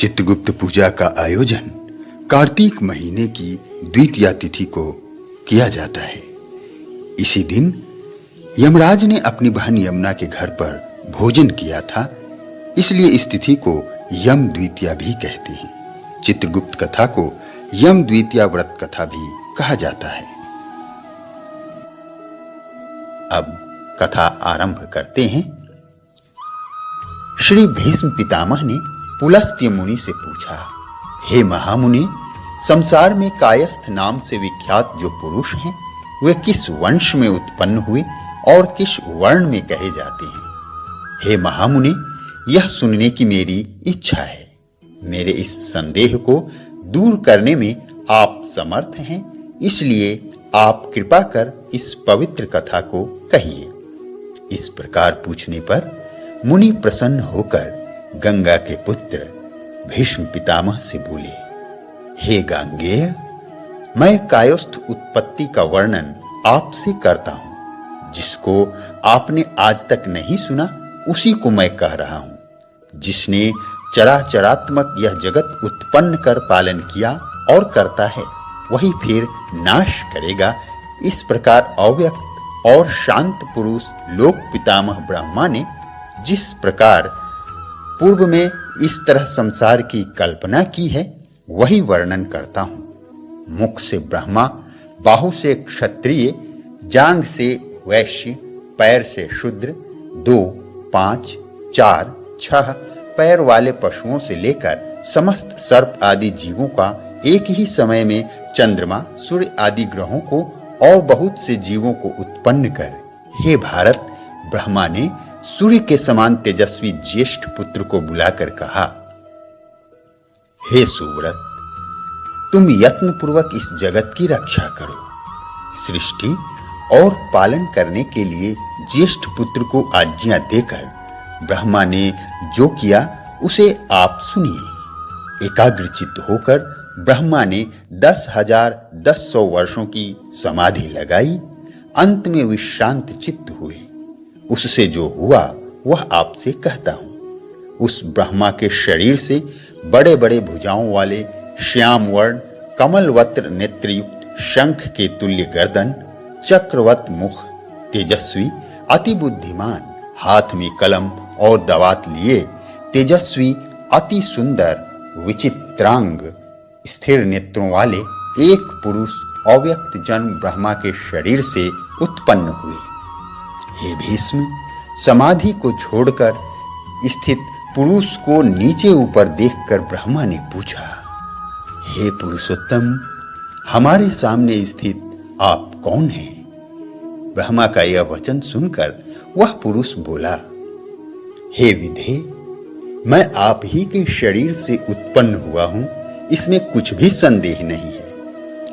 चित्रगुप्त पूजा का आयोजन कार्तिक महीने की द्वितीया तिथि को किया जाता है। इसी दिन यमराज ने अपनी बहन यमुना के घर पर भोजन किया था, इसलिए इस तिथि को यम द्वितीया भी कहते हैं। चित्रगुप्त कथा को यम द्वितीया व्रत कथा भी कहा जाता है। अब कथा आरंभ करते हैं। श्री भीष्म पितामह ने पुलस्त्य मुनि से पूछा, हे महामुनि, संसार में कायस्थ नाम से विख्यात जो पुरुष हैं, वे किस वंश में उत्पन्न हुए और किस वर्ण में कहे जाते हैं? हे महामुनि, यह सुनने की मेरी इच्छा है। मेरे इस संदेह को दूर करने में आप समर्थ हैं, इसलिए आप कृपा कर इस पवित्र कथा को कहिए। इस प्रकार पूछने पर मुनि प्रसन्न होकर गंगा के पुत्र भीष्म पितामह से बोले, हे गांगेय, मैं कायस्थ उत्पत्ति का वर्णन आपसे करता हूं। जिसको आपने आज तक नहीं सुना, उसी को मैं कह रहा हूं। जिसने चराचरात्मक यह जगत उत्पन्न कर पालन किया और करता है, वही फिर नाश करेगा। इस प्रकार अव्यक्त और शांत पुरुष लोक पितामह ब्रह्मा ने जिस प्रकार पूर्व में इस तरह संसार की कल्पना की है, वही वर्णन करता हूं। मुख से ब्रह्मा, बाहु से क्षत्रिय, जांघ से वैश्य, पैर से शूद्र, 2, 5, 4, 6 पैर वाले पशुओं से लेकर समस्त सर्प आदि जीवों का एक ही समय में चंद्रमा, सूर्य आदि ग्रहों को और बहुत से जीवों को उत्पन्न कर, हे भारत, ब्रह्मा ने सूर्य के समान तेजस्वी ज्येष्ठ पुत्र को बुलाकर कहा, हे सुव्रत, तुम यत्न पूर्वक इस जगत की रक्षा करो। सृष्टि और पालन करने के लिए ज्येष्ठ पुत्र को आज्ञा देकर ब्रह्मा ने जो किया उसे आप सुनिए। एकाग्रचित्त होकर ब्रह्मा ने 10,100 वर्षों की समाधि लगाई। अंत में विश्रांत चित्त हुए। उससे जो हुआ वह आपसे कहता हूं। उस ब्रह्मा के शरीर से बड़े बड़े भुजाओं वाले, श्याम वर्ण, कमलवत्र नेत्रयुक्त, शंख के तुल्य गर्दन, चक्रवत मुख, तेजस्वी, अति बुद्धिमान, हाथ में कलम और दवात लिए, तेजस्वी, अति सुंदर, विचित्रांग, स्थिर नेत्रों वाले एक पुरुष अव्यक्त जन्म ब्रह्मा के शरीर से उत्पन्न हुए। हे भीष्म, समाधि को छोड़कर स्थित पुरुष को नीचे ऊपर देखकर ब्रह्मा ने पूछा, हे पुरुषोत्तम, हमारे सामने स्थित आप कौन हैं? ब्रह्मा का यह वचन सुनकर वह पुरुष बोला, हे विधे, मैं आप ही के शरीर से उत्पन्न हुआ हूं, इसमें कुछ भी संदेह नहीं है।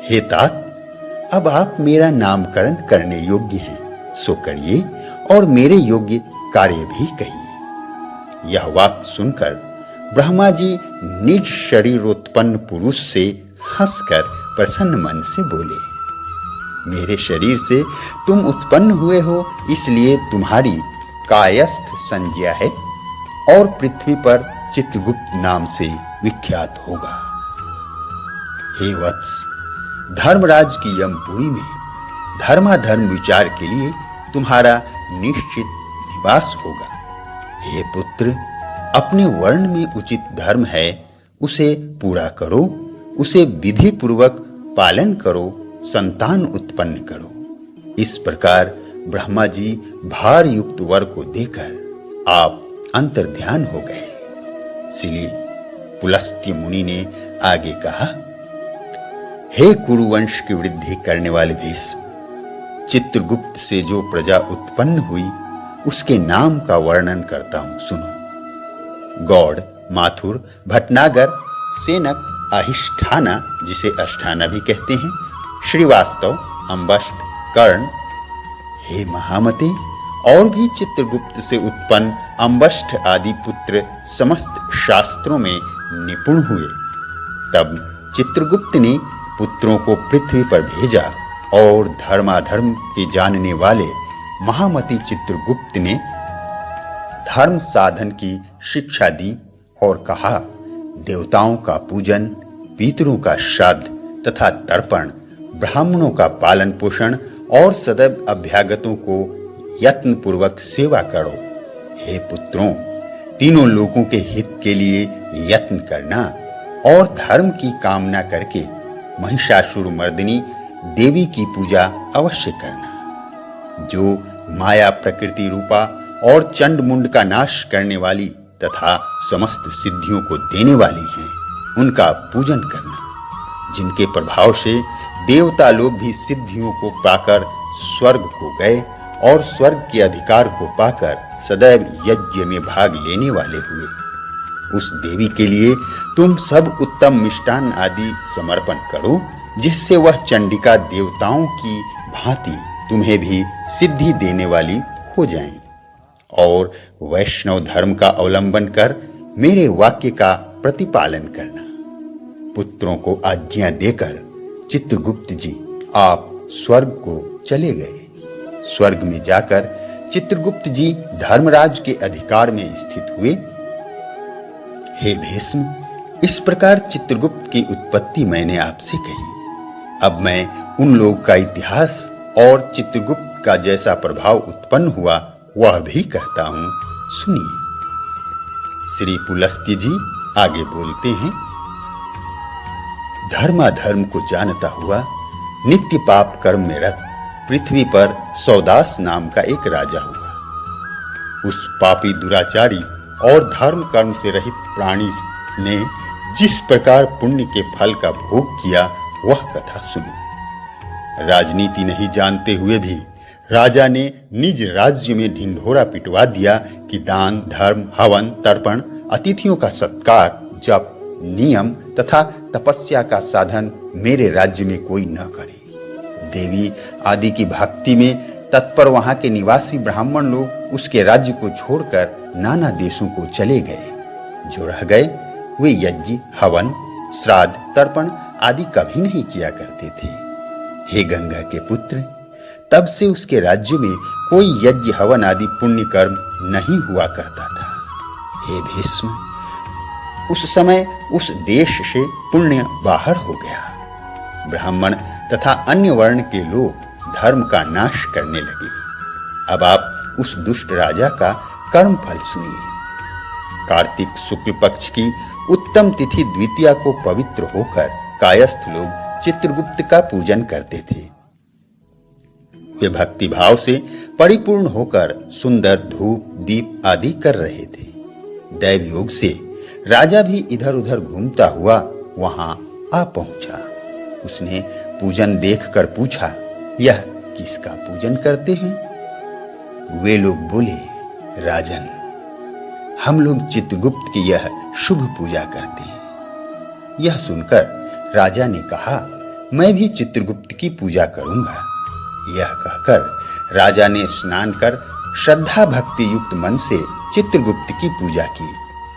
हे तात, अब आप मेरा नामकरण करने योग्य हैं, सो करिए और मेरे योग्य कार्य भी कहिए। यह वाक्य सुनकर ब्रह्मा जी निज शरीरोत्पन्न पुरुष से हंसकर प्रसन्न मन से बोले, मेरे शरीर से तुम उत्पन्न हुए हो, इसलिए तुम्हारी कायस्थ संज्ञा है और पृथ्वी पर चित्रगुप्त नाम से विख्यात होगा। हे वत्स, धर्मराज की यमपुरी में धर्माधर्म विचार के लिए तुम्हारा निश्चित निवास होगा। हे पुत्र, अपने वर्ण में उचित धर्म है, उसे पूरा करो, उसे विधि पूर्वक पालन करो, संतान उत्पन्न करो। इस प्रकार ब्रह्मा जी भार युक्त वर को देकर आप अंतर्ध्यान हो गए। इसलिए पुलस्त्य मुनि ने आगे कहा, हे कुरुवंश की वृद्धि करने वाले भीष्म, चित्रगुप्त से जो प्रजा उत्पन्न हुई उसके नाम का वर्णन करता हूं, सुनो। गौड़, माथुर, भटनागर, सेनक, अहिष्ठाना, जिसे अष्ठाना भी कहते हैं, श्रीवास्तव, अंबष्ट, कर्ण। हे महामते, और भी चित्रगुप्त से उत्पन्न अंबष्ठ आदि पुत्र समस्त शास्त्रों में निपुण हुए। तब चित्रगुप्त ने पुत्रों को पृथ्वी पर भेजा और धर्माधर्म के जानने वाले महामती चित्रगुप्त ने धर्म साधन की शिक्षा दी और कहा, देवताओं का पूजन, पितरों का श्राद्ध तथा तर्पण, ब्राह्मणों का पालन पोषण और सदैव अभ्यागतों को यत्न पूर्वक सेवा करो। हे पुत्रों, तीनों लोगों के हित के लिए यत्न करना और धर्म की कामना करके महिषासुर मर्दिनी देवी की पूजा अवश्य करना, जो माया प्रकृति रूपा और चंड मुंड का नाश करने वाली तथा समस्त सिद्धियों को देने वाली हैं। उनका पूजन करना, जिनके प्रभाव से देवता लोग भी सिद्धियों को पाकर स्वर्ग को गए और स्वर्ग के अधिकार को पाकर सदैव यज्ञ में भाग लेने वाले हुए। उस देवी के लिए तुम सब उत्तम मिष्टान आदि समर्पण करो, जिससे वह चंडिका देवताओं की भांति तुम्हें भी सिद्धि देने वाली हो जाएं। और वैष्णव धर्म का अवलंबन कर मेरे वाक्य का प्रतिपालन करना। पुत्रों को आज्ञा देकर चित्रगुप्त जी आप स्वर्ग को चले गए। स्वर्ग में जाकर चित्रगुप्त जी धर्मराज के अधिकार में स्थित हुए। हे भीष्म, इस प्रकार चित्रगुप्त की उत्पत्ति मैंने आपसे कही। अब मैं उन लोग का इतिहास और चित्रगुप्त का जैसा प्रभाव उत्पन्न हुआ वह भी कहता हूं, सुनिए। श्री पुलस्त्य जी आगे बोलते हैं, धर्माधर्म को जानता हुआ नित्य पाप कर्म में रत पृथ्वी पर सौदास नाम का एक राजा हुआ। उस पापी दुराचारी और धर्म कर्म से रहित प्राणी ने जिस प्रकार पुण्य के फल का भोग किया वह कथा सुनो। राजनीति नहीं जानते हुए भी राजा ने निज राज्य में ढिंढोरा पिटवा दिया कि दान, धर्म, हवन, तर्पण, अतिथियों का सत्कार, जप, नियम तथा तपस्या का साधन मेरे राज्य में कोई न करे। देवी आदि की भक्ति में तत्पर वहां के निवासी ब्राह्मण लोग उसके राज्य को छोड़कर नाना देशों को चले गए। जो रह गए वे यज्ञ, हवन, श्राद्ध, तर्पण आदि कभी नहीं किया करते थे। हे गंगा के पुत्र, तब से उसके राज्य में कोई यज्ञ, हवन आदि पुण्य कर्म नहीं हुआ करता था। हे भीष्म, उस समय उस देश से पुण्य बाहर हो गया। ब्राह्मण तथा अन्य वर्ण के लोग धर्म का नाश करने लगे। अब आप उस दुष्ट राजा का कर्म फल सुनिए। कार्तिक शुक्ल पक्ष की उत्तम तिथि द्वितीया को पवित्र होकर कायस्थ लोग चित्रगुप्त का पूजन करते थे। वे भक्ति भाव से परिपूर्ण होकर सुंदर धूप, दीप आदि कर रहे थे। दैव योग से राजा भी इधर उधर घूमता हुआ वहां आ पहुंचा। उसने पूजन देखकर पूछा, यह किसका पूजन करते हैं? वे लोग बोले, राजन, हम लोग चित्रगुप्त की यह शुभ पूजा करते हैं। यह सुनकर राजा ने कहा, मैं भी चित्रगुप्त की पूजा करूंगा। यह कहकर राजा ने स्नान कर श्रद्धा भक्ति युक्त मन से चित्रगुप्त की पूजा की।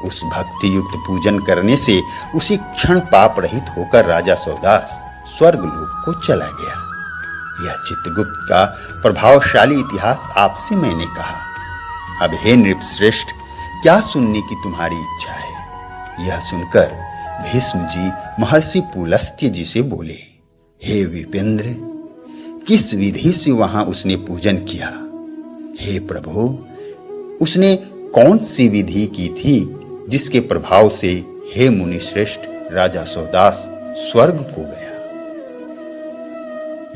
उस भक्ति युक्त पूजन करने से उसी क्षण पाप रहित होकर राजा सौदास स्वर्ग लोक को चला गया। यह चित्रगुप्त का प्रभावशाली इतिहास आपसे मैंने कहा। अब हे नृपश्रेष्ठ, क्या सुनने की तुम्हारी इच्छा है? यह सुनकर भीष्म जी महर्षि पुलस्त्य जी से बोले, हे विपेंद्र, किस विधि से वहां उसने पूजन किया? हे प्रभु, उसने कौन सी विधि की थी जिसके प्रभाव से हे मुनि श्रेष्ठ राजा सौदास स्वर्ग को गया?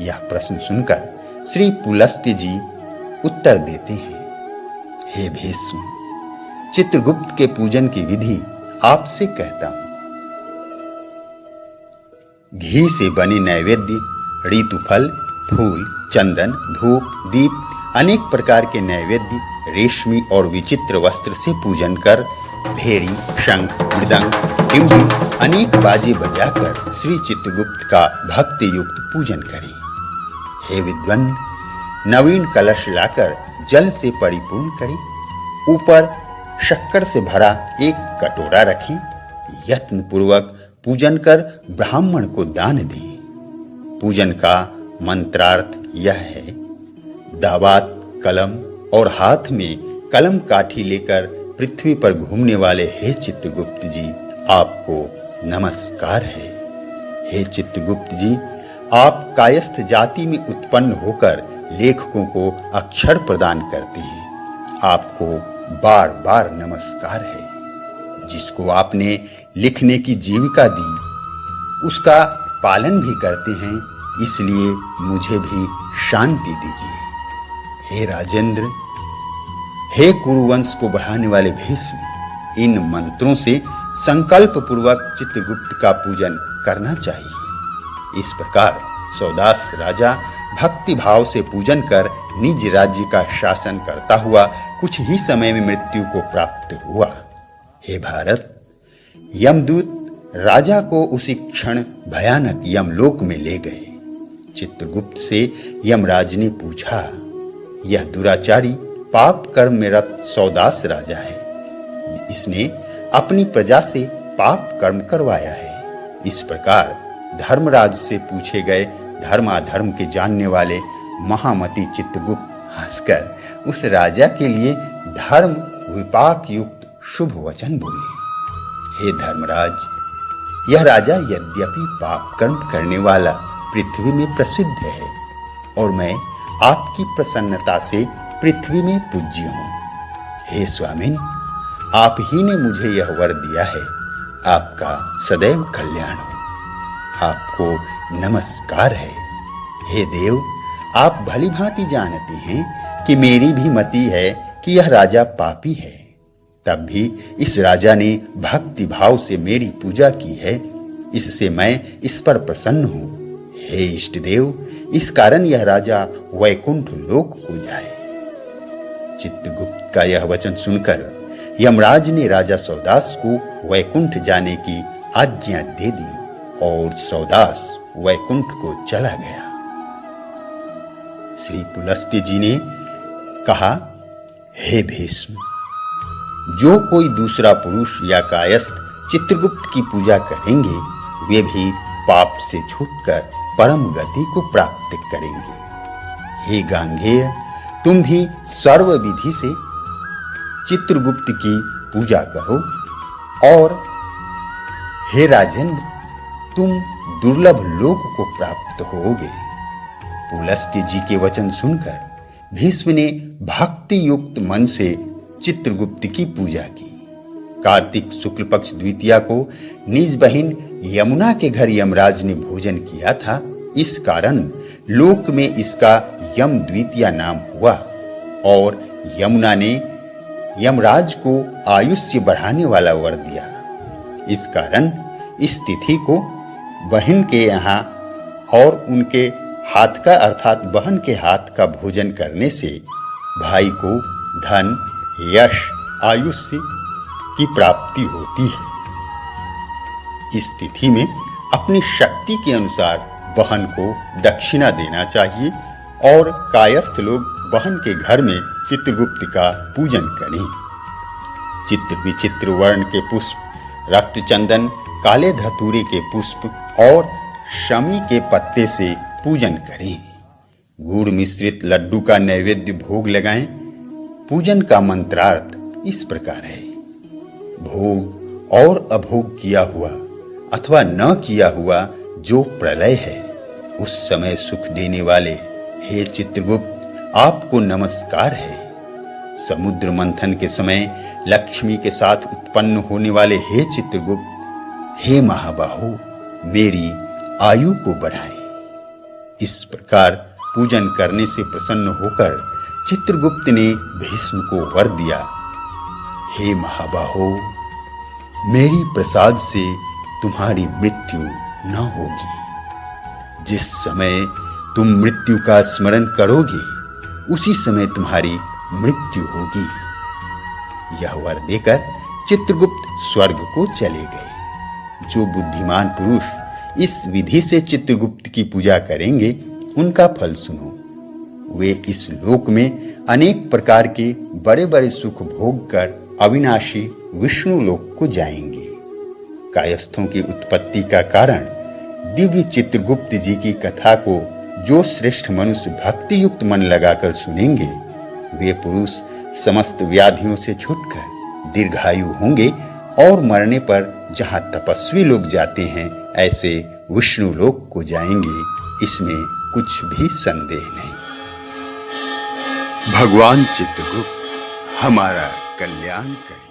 यह प्रश्न सुनकर श्री पुलस्त्य जी उत्तर देते हैं, हे भीष्म, चित्रगुप्त के पूजन की विधि आपसे कहता हूं। घी से बने नैवेद्य, ऋतुफल, फूल, चंदन, धूप, दीप, अनेक प्रकार के नैवेद्य, रेशमी और विचित्र वस्त्र से पूजन कर भेरी, शंख, मृदंग, टिम्बी अनेक बाजे बजाकर श्री चित्रगुप्त का भक्ति युक्त पूजन करें। हे विद्वान, नवीन कलश लाकर जल से परिपूर्ण करें। ऊपर शक्कर से भरा एक कटोरा रखें। यत्न पूर्वक पूजन कर ब्राह्मण को दान दें। पूजन का मंत्रार्थ यह है, दावात, कलम और हाथ में कलम काठी लेकर पृथ्वी पर घूमने वाले हे चित्रगुप्त जी, आपको नमस्कार है। हे चित्रगुप्त जी, आप कायस्थ जाति में उत्पन्न होकर लेखकों को अक्षर प्रदान करते हैं। आपको बार बार नमस्कार है। जिसको आपने लिखने की जीविका दी, उसका पालन भी करते हैं, इसलिए मुझे भी शांति दीजिए। हे राजेंद्र, हे कुरुवंश को बढ़ाने वाले भीष्म, इन मंत्रों से संकल्प पूर्वक चित्रगुप्त का पूजन करना चाहिए। इस प्रकार सौदास राजा भक्ति भाव से पूजन कर निज राज्य का शासन करता हुआ कुछ ही समय में मृत्यु को प्राप्त हुआ। हे भारत, यमदूत राजा को उसी क्षण भयानक यमलोक में ले गए। चित्रगुप्त से यमराज ने पूछा, यह दुराचारी पाप कर्म में रत सौदास राजा है। इसने अपनी प्रजा से पाप कर्म करवाया है। इस प्रकार धर्मराज से पूछे गए धर्माधर्म के जानने वाले महामती चित्रगुप्त हंसकर उस राजा के लिए धर्म विपाक युक्त शुभ वचन बोले। हे धर्मराज, यह राजा यद्यपि पाप कर्म करने वाला पृथ्वी में प्रसिद्ध है और मैं आपकी प्रसन्नता से पृथ्वी में पूज्य हूँ। हे स्वामिन, आप ही ने मुझे यह वर दिया है। आपका सदैव कल्याण हो। आपको नमस्कार है। हे देव, आप भली भांति जानते हैं कि मेरी भी मति है कि यह राजा पापी है, तब भी इस राजा ने भक्ति भाव से मेरी पूजा की है, इससे मैं इस पर प्रसन्न हूँ। हे इष्ट देव, इस कारण यह राजा वैकुंठ लोक को जाए। चित्रगुप्त का यह वचन सुनकर यमराज ने राजा सौदास को वैकुंठ जाने की आज्ञा दे दी और सौदास वैकुंठ को चला गया। श्री पुलस्त्य जी ने कहा, हे भीष्म, जो कोई दूसरा पुरुष या कायस्थ चित्रगुप्त की पूजा करेंगे, वे भी पाप से छूटकर परम गति को प्राप्त करेंगे। हे गांगेय, तुम भी सर्व विधि से चित्रगुप्त की पूजा करो और हे राजेंद्र, तुम दुर्लभ लोक को प्राप्त होगे। पुलस्त्य जी के वचन सुनकर भीष्म ने भक्ति युक्त मन से चित्रगुप्त की पूजा की। कार्तिक शुक्ल पक्ष द्वितीया को निज बहिन यमुना के घर यमराज ने भोजन किया था, इस कारण लोक में इसका यम द्वितीया नाम हुआ और यमुना ने यमराज को आयुष्य बढ़ाने वाला वर दिया। इस कारण इस तिथि को बहन के यहाँ और उनके हाथ का अर्थात बहन के हाथ का भोजन करने से भाई को धन, यश, आयुष्य की प्राप्ति होती है। इस तिथि में अपनी शक्ति के अनुसार बहन को दक्षिणा देना चाहिए और कायस्थ लोग बहन के घर में चित्रगुप्त का पूजन करें। चित्र विचित्र वर्ण के पुष्प, रक्त चंदन, काले धतूरे के पुष्प और शमी के पत्ते से पूजन करें। गुड़ मिश्रित लड्डू का नैवेद्य भोग लगाएं। पूजन का मंत्रार्थ इस प्रकार है, भोग और अभोग किया हुआ अथवा न किया हुआ जो प्रलय है, उस समय सुख देने वाले हे चित्रगुप्त, आपको नमस्कार है। समुद्र मंथन के समय लक्ष्मी के साथ उत्पन्न होने वाले हे चित्रगुप्त, हे महाबाहु, मेरी आयु को बढ़ाएं। इस प्रकार पूजन करने से प्रसन्न होकर चित्रगुप्त ने भीष्म को वर दिया, हे महाबाहो, मेरी प्रसाद से तुम्हारी मृत्यु न होगी। जिस समय तुम मृत्यु का स्मरण करोगे, उसी समय तुम्हारी मृत्यु होगी। यह वर देकर चित्रगुप्त स्वर्ग को चले गए। जो बुद्धिमान पुरुष इस विधि से चित्रगुप्त की पूजा करेंगे, उनका फल सुनो। वे इस लोक में अनेक प्रकार के बड़े बड़े सुख भोग कर अविनाशी विष्णु लोक को जाएंगे। कायस्थों की उत्पत्ति का कारण दिव्य चित्रगुप्त जी की कथा को जो श्रेष्ठ मनुष्य भक्ति युक्त मन लगाकर सुनेंगे, वे पुरुष समस्त व्याधियों से छूटकर दीर्घायु होंगे और मरने पर जहां तपस्वी लोग जाते हैं ऐसे विष्णु लोक को जाएंगे, इसमें कुछ भी संदेह नहीं। भगवान चित्रगुप्त हमारा कल्याण करें।